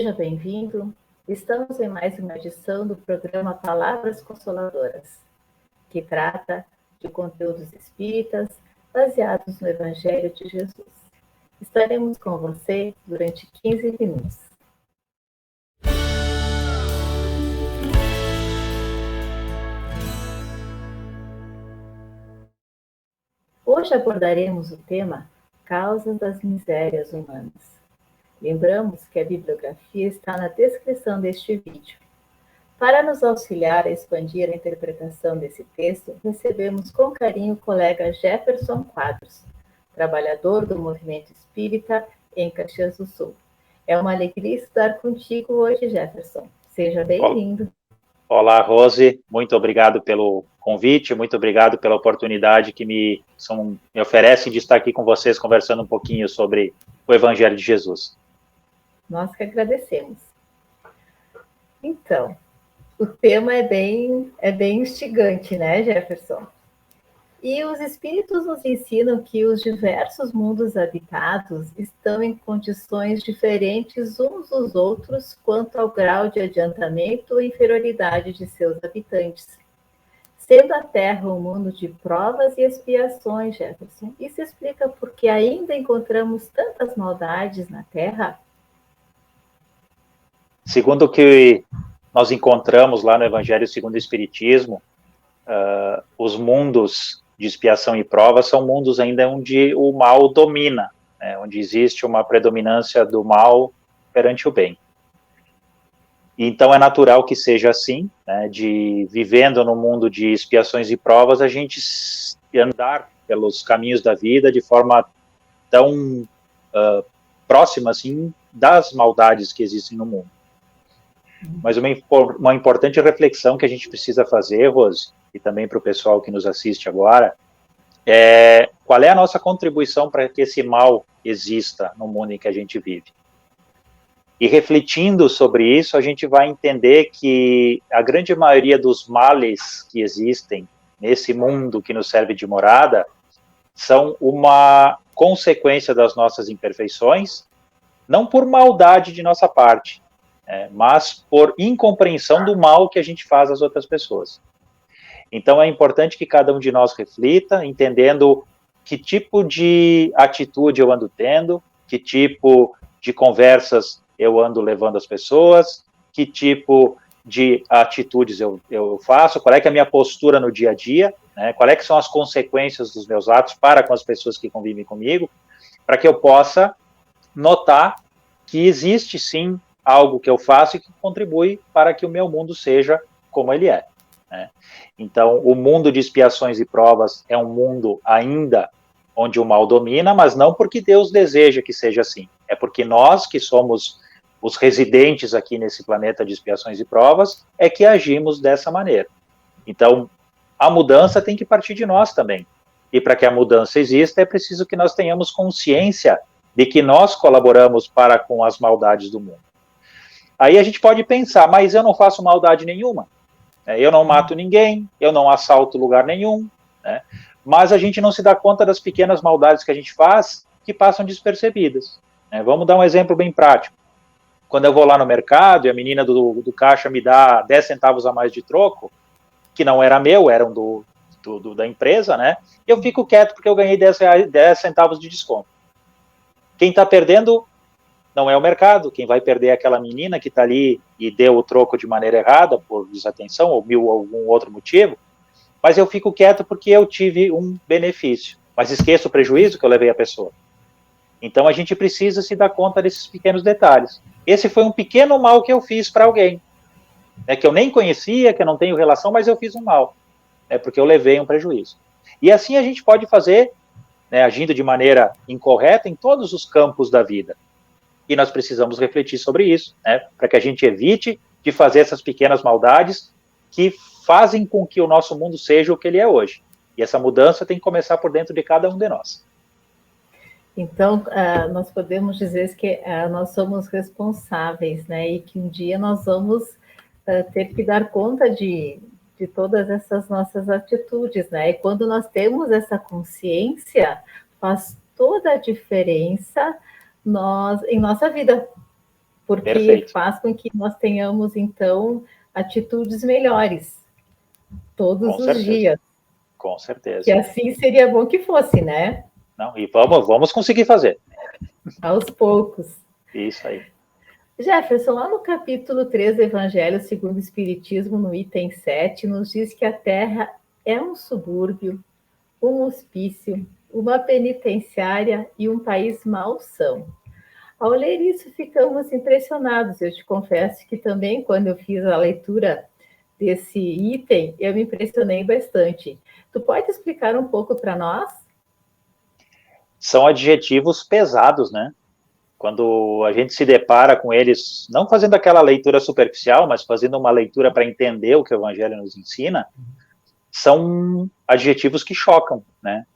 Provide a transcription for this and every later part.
Seja bem-vindo. Estamos em mais uma edição do programa Palavras Consoladoras, que trata de conteúdos espíritas baseados no Evangelho de Jesus. Estaremos com você durante 15 minutos. Hoje abordaremos o tema Causas das Misérias Humanas. Lembramos que a bibliografia está na descrição deste vídeo. Para nos auxiliar a expandir a interpretação desse texto, recebemos com carinho o colega Jefferson Quadros, trabalhador do Movimento Espírita em Caxias do Sul. É uma alegria estar contigo hoje, Jefferson. Seja bem-vindo. Olá, Rose. Muito obrigado pelo convite, muito obrigado pela oportunidade que me oferecem de estar aqui com vocês conversando um pouquinho sobre o Evangelho de Jesus. Nós que agradecemos. Então, o tema é bem instigante, né, Jefferson? E os espíritos nos ensinam que os diversos mundos habitados estão em condições diferentes uns dos outros quanto ao grau de adiantamento ou inferioridade de seus habitantes. Sendo a Terra um mundo de provas e expiações, Jefferson, isso explica por que ainda encontramos tantas maldades na Terra? Segundo o que nós encontramos lá no Evangelho segundo o Espiritismo, os mundos de expiação e prova são mundos ainda onde o mal domina, né, onde existe uma predominância do mal perante o bem. Então é natural que seja assim, né, de vivendo no mundo de expiações e provas, a gente andar pelos caminhos da vida de forma tão próxima assim das maldades que existem no mundo. Mas uma importante reflexão que a gente precisa fazer, Rose, e também para o pessoal que nos assiste agora, é qual é a nossa contribuição para que esse mal exista no mundo em que a gente vive. E refletindo sobre isso, a gente vai entender que a grande maioria dos males que existem nesse mundo que nos serve de morada são uma consequência das nossas imperfeições, não por maldade de nossa parte, mas por incompreensão do mal que a gente faz às outras pessoas. Então é importante que cada um de nós reflita, entendendo que tipo de atitude eu ando tendo, que tipo de conversas eu ando levando às pessoas, que tipo de atitudes eu faço, qual é que é a minha postura no dia a dia, né? Qual é que são as consequências dos meus atos para com as pessoas que convivem comigo, para que eu possa notar que existe sim algo que eu faço e que contribui para que o meu mundo seja como ele é, né? Então, o mundo de expiações e provas é um mundo ainda onde o mal domina, mas não porque Deus deseja que seja assim. É porque nós, que somos os residentes aqui nesse planeta de expiações e provas, é que agimos dessa maneira. Então, a mudança tem que partir de nós também. E para que a mudança exista, é preciso que nós tenhamos consciência de que nós colaboramos para com as maldades do mundo. Aí a gente pode pensar, mas eu não faço maldade nenhuma, eu não mato ninguém, eu não assalto lugar nenhum, né? Mas a gente não se dá conta das pequenas maldades que a gente faz que passam despercebidas, né? Vamos dar um exemplo bem prático. Quando eu vou lá no mercado e a menina do caixa me dá 10 centavos a mais de troco, que não era meu, eram da empresa, né? Eu fico quieto porque eu ganhei 10 centavos de desconto. Quem está perdendo não é o mercado, quem vai perder é aquela menina que está ali e deu o troco de maneira errada, por desatenção ou algum outro motivo, mas eu fico quieto porque eu tive um benefício, mas esqueço o prejuízo que eu levei à pessoa. Então a gente precisa se dar conta desses pequenos detalhes. Esse foi um pequeno mal que eu fiz para alguém, né, que eu nem conhecia, que eu não tenho relação, mas eu fiz um mal, né, porque eu levei um prejuízo. E assim a gente pode fazer, né, agindo de maneira incorreta em todos os campos da vida. E nós precisamos refletir sobre isso, né, para que a gente evite de fazer essas pequenas maldades que fazem com que o nosso mundo seja o que ele é hoje. E essa mudança tem que começar por dentro de cada um de nós. Então, nós podemos dizer que nós somos responsáveis, né, e que um dia nós vamos ter que dar conta de todas essas nossas atitudes, né, e quando nós temos essa consciência, faz toda a diferença em nossa vida, porque Perfeito. faz com que nós tenhamos, então, atitudes melhores todos Com os certeza. dias. Com certeza. Que assim seria bom que fosse, né? Não, e vamos conseguir fazer. Aos poucos. Isso aí. Jefferson, lá no capítulo 3 do Evangelho segundo o Espiritismo, no item 7, nos diz que a Terra é um subúrbio, um hospício, uma penitenciária e um país malsão. Ao ler isso, ficamos impressionados. Eu te confesso que também, quando eu fiz a leitura desse item, eu me impressionei bastante. Tu pode explicar um pouco para nós? São adjetivos pesados, né? Quando a gente se depara com eles, não fazendo aquela leitura superficial, mas fazendo uma leitura para entender o que o Evangelho nos ensina, são adjetivos que chocam, né?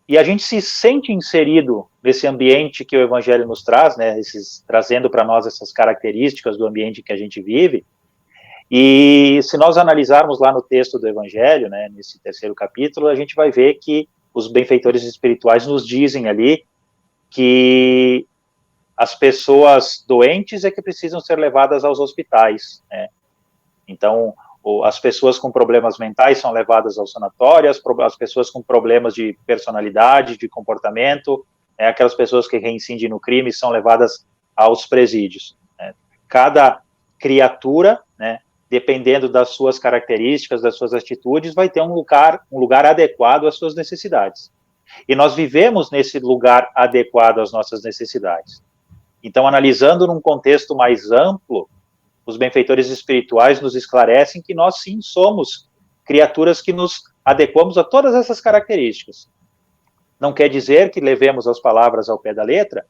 E a gente se sente inserido nesse ambiente que o Evangelho nos traz, né? Trazendo para nós essas características do ambiente que a gente vive. E se nós analisarmos lá no texto do Evangelho, né, nesse terceiro capítulo, a gente vai ver que os benfeitores espirituais nos dizem ali que as pessoas doentes é que precisam ser levadas aos hospitais, né? Então, as pessoas com problemas mentais são levadas ao sanatório, as pessoas com problemas de personalidade, de comportamento, aquelas pessoas que reincidem no crime são levadas aos presídios, né? Cada criatura, né, dependendo das suas características, das suas atitudes, vai ter um lugar adequado às suas necessidades. E nós vivemos nesse lugar adequado às nossas necessidades. Então, analisando num contexto mais amplo, os benfeitores espirituais nos esclarecem que nós, sim, somos criaturas que nos adequamos a todas essas características. Não quer dizer que levemos as palavras ao pé da letra,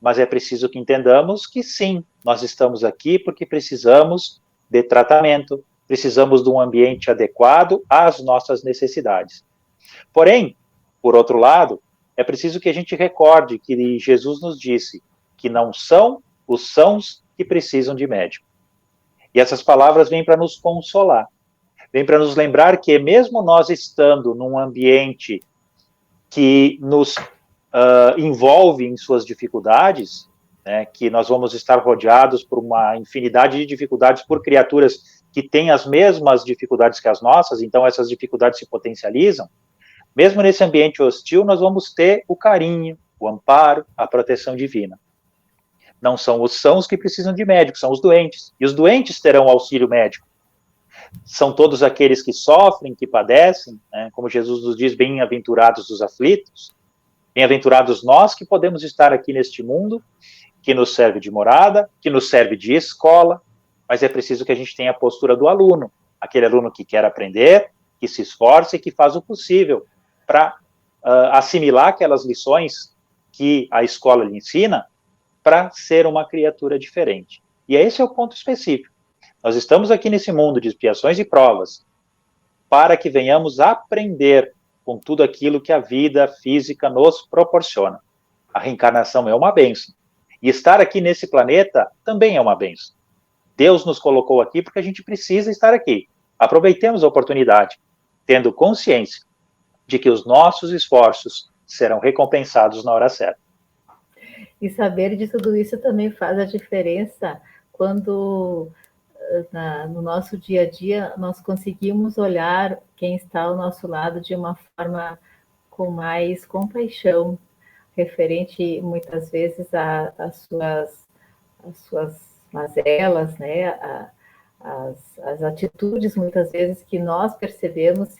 mas é preciso que entendamos que, sim, nós estamos aqui porque precisamos de tratamento, precisamos de um ambiente adequado às nossas necessidades. Porém, por outro lado, é preciso que a gente recorde que Jesus nos disse que não são os sãos que precisam de médico. E essas palavras vêm para nos consolar, vêm para nos lembrar que mesmo nós estando num ambiente que nos envolve em suas dificuldades, né, que nós vamos estar rodeados por uma infinidade de dificuldades por criaturas que têm as mesmas dificuldades que as nossas, então essas dificuldades se potencializam. Mesmo nesse ambiente hostil, nós vamos ter o carinho, o amparo, a proteção divina. Não são os sãos que precisam de médico, são os doentes. E os doentes terão auxílio médico. São todos aqueles que sofrem, que padecem, né? Como Jesus nos diz, bem-aventurados os aflitos. Bem-aventurados nós que podemos estar aqui neste mundo, que nos serve de morada, que nos serve de escola, mas é preciso que a gente tenha a postura do aluno, aquele aluno que quer aprender, que se esforça e que faz o possível para assimilar aquelas lições que a escola lhe ensina para ser uma criatura diferente. E esse é o ponto específico. Nós estamos aqui nesse mundo de expiações e provas para que venhamos aprender com tudo aquilo que a vida física nos proporciona. A reencarnação é uma bênção. E estar aqui nesse planeta também é uma bênção. Deus nos colocou aqui porque a gente precisa estar aqui. Aproveitemos a oportunidade, tendo consciência de que os nossos esforços serão recompensados na hora certa. E saber de tudo isso também faz a diferença quando, no nosso dia a dia, nós conseguimos olhar quem está ao nosso lado de uma forma com mais compaixão, referente muitas vezes às suas mazelas, né? As atitudes, muitas vezes, que nós percebemos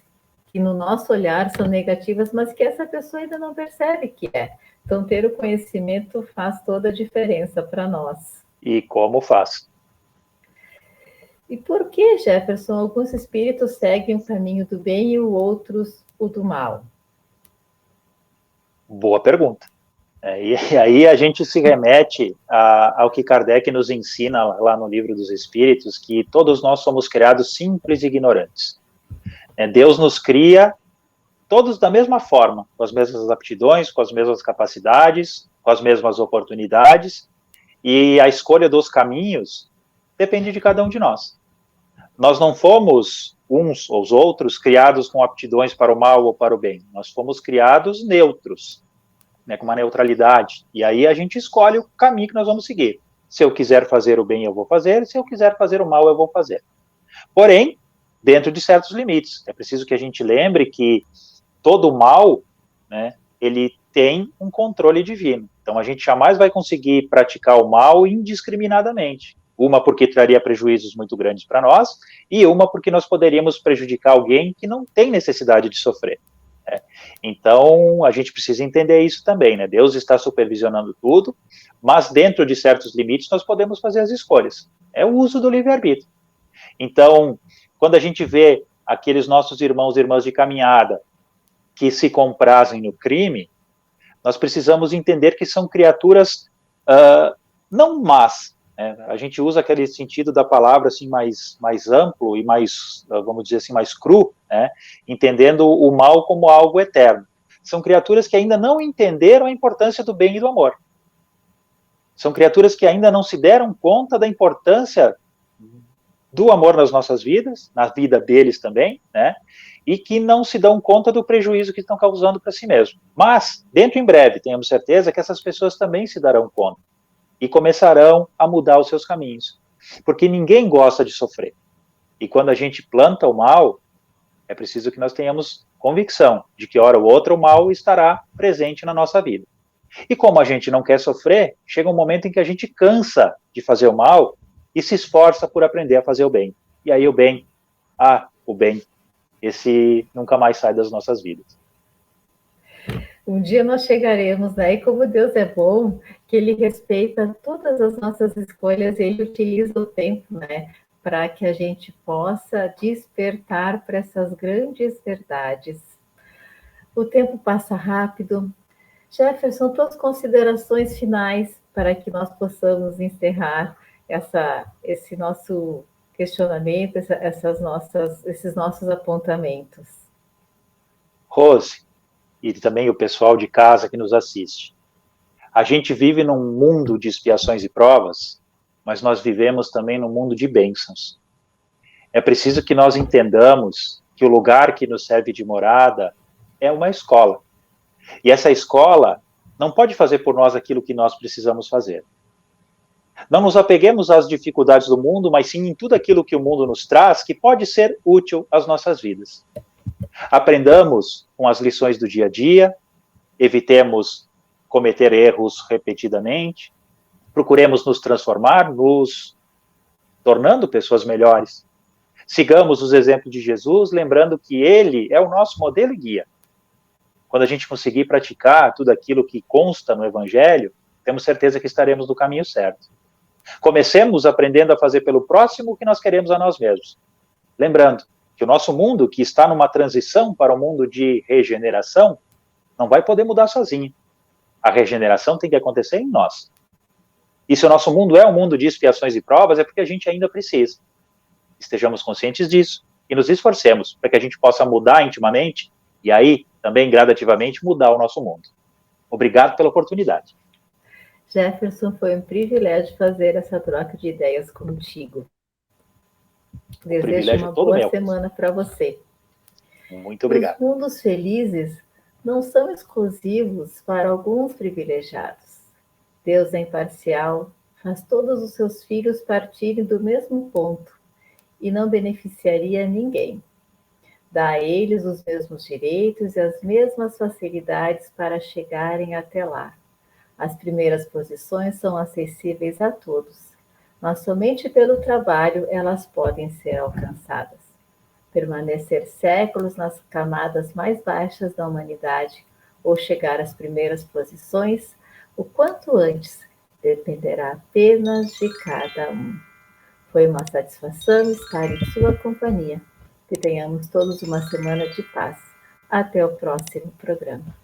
que no nosso olhar são negativas, mas que essa pessoa ainda não percebe que é. Então, ter o conhecimento faz toda a diferença para nós. E como faz? E por que, Jefferson, alguns espíritos seguem o caminho do bem e outros o do mal? Boa pergunta. E aí a gente se remete ao que Kardec nos ensina lá no Livro dos Espíritos, que todos nós somos criados simples e ignorantes. Deus nos cria todos da mesma forma, com as mesmas aptidões, com as mesmas capacidades, com as mesmas oportunidades, e a escolha dos caminhos depende de cada um de nós. Nós não fomos, uns ou os outros, criados com aptidões para o mal ou para o bem. Nós fomos criados neutros. né, com uma neutralidade. E aí a gente escolhe o caminho que nós vamos seguir. Se eu quiser fazer o bem, eu vou fazer. Se eu quiser fazer o mal, eu vou fazer. Porém, dentro de certos limites. É preciso que a gente lembre que todo mal, né, ele tem um controle divino. Então, a gente jamais vai conseguir praticar o mal indiscriminadamente. Uma porque traria prejuízos muito grandes para nós, e uma porque nós poderíamos prejudicar alguém que não tem necessidade de sofrer. Né? Então, a gente precisa entender isso também, né? Deus está supervisionando tudo, mas dentro de certos limites nós podemos fazer as escolhas. É o uso do livre-arbítrio. Então, quando a gente vê aqueles nossos irmãos e irmãs de caminhada que se comprazem no crime, nós precisamos entender que são criaturas não más. Né? A gente usa aquele sentido da palavra assim mais amplo e mais, vamos dizer assim, mais cru, né? Entendendo o mal como algo eterno. São criaturas que ainda não entenderam a importância do bem e do amor. São criaturas que ainda não se deram conta da importância do amor nas nossas vidas, na vida deles também, né? E que não se dão conta do prejuízo que estão causando para si mesmos. Mas, dentro em breve, tenhamos certeza que essas pessoas também se darão conta e começarão a mudar os seus caminhos. Porque ninguém gosta de sofrer. E quando a gente planta o mal, é preciso que nós tenhamos convicção de que, hora ou outra, o mal estará presente na nossa vida. E como a gente não quer sofrer, chega um momento em que a gente cansa de fazer o mal e se esforça por aprender a fazer o bem. E aí o bem, esse nunca mais sai das nossas vidas. Um dia nós chegaremos, né? E como Deus é bom, que Ele respeita todas as nossas escolhas, Ele utiliza o tempo, né? Para que a gente possa despertar para essas grandes verdades. O tempo passa rápido. Jefferson, tuas considerações finais para que nós possamos encerrar esse nosso questionamento, esses nossos apontamentos. Rose, e também o pessoal de casa que nos assiste. A gente vive num mundo de expiações e provas, mas nós vivemos também num mundo de bênçãos. É preciso que nós entendamos que o lugar que nos serve de morada é uma escola. E essa escola não pode fazer por nós aquilo que nós precisamos fazer. Não nos apeguemos às dificuldades do mundo, mas sim em tudo aquilo que o mundo nos traz, que pode ser útil às nossas vidas. Aprendamos com as lições do dia a dia, evitemos cometer erros repetidamente, procuremos nos transformar, nos tornando pessoas melhores. Sigamos os exemplos de Jesus, lembrando que Ele é o nosso modelo e guia. Quando a gente conseguir praticar tudo aquilo que consta no Evangelho, temos certeza que estaremos no caminho certo. Comecemos aprendendo a fazer pelo próximo o que nós queremos a nós mesmos. Lembrando que o nosso mundo, que está numa transição para um mundo de regeneração, não vai poder mudar sozinho. A regeneração tem que acontecer em nós. E se o nosso mundo é um mundo de expiações e provas, é porque a gente ainda precisa. Estejamos conscientes disso e nos esforcemos para que a gente possa mudar intimamente e aí, também gradativamente, mudar o nosso mundo. Obrigado pela oportunidade. Jefferson, foi um privilégio fazer essa troca de ideias contigo. Desejo uma boa semana para você. Muito obrigado. Os mundos felizes não são exclusivos para alguns privilegiados. Deus é imparcial, faz todos os seus filhos partirem do mesmo ponto e não beneficiaria ninguém. Dá a eles os mesmos direitos e as mesmas facilidades para chegarem até lá. As primeiras posições são acessíveis a todos, mas somente pelo trabalho elas podem ser alcançadas. Permanecer séculos nas camadas mais baixas da humanidade ou chegar às primeiras posições, o quanto antes, dependerá apenas de cada um. Foi uma satisfação estar em sua companhia. Que tenhamos todos uma semana de paz. Até o próximo programa.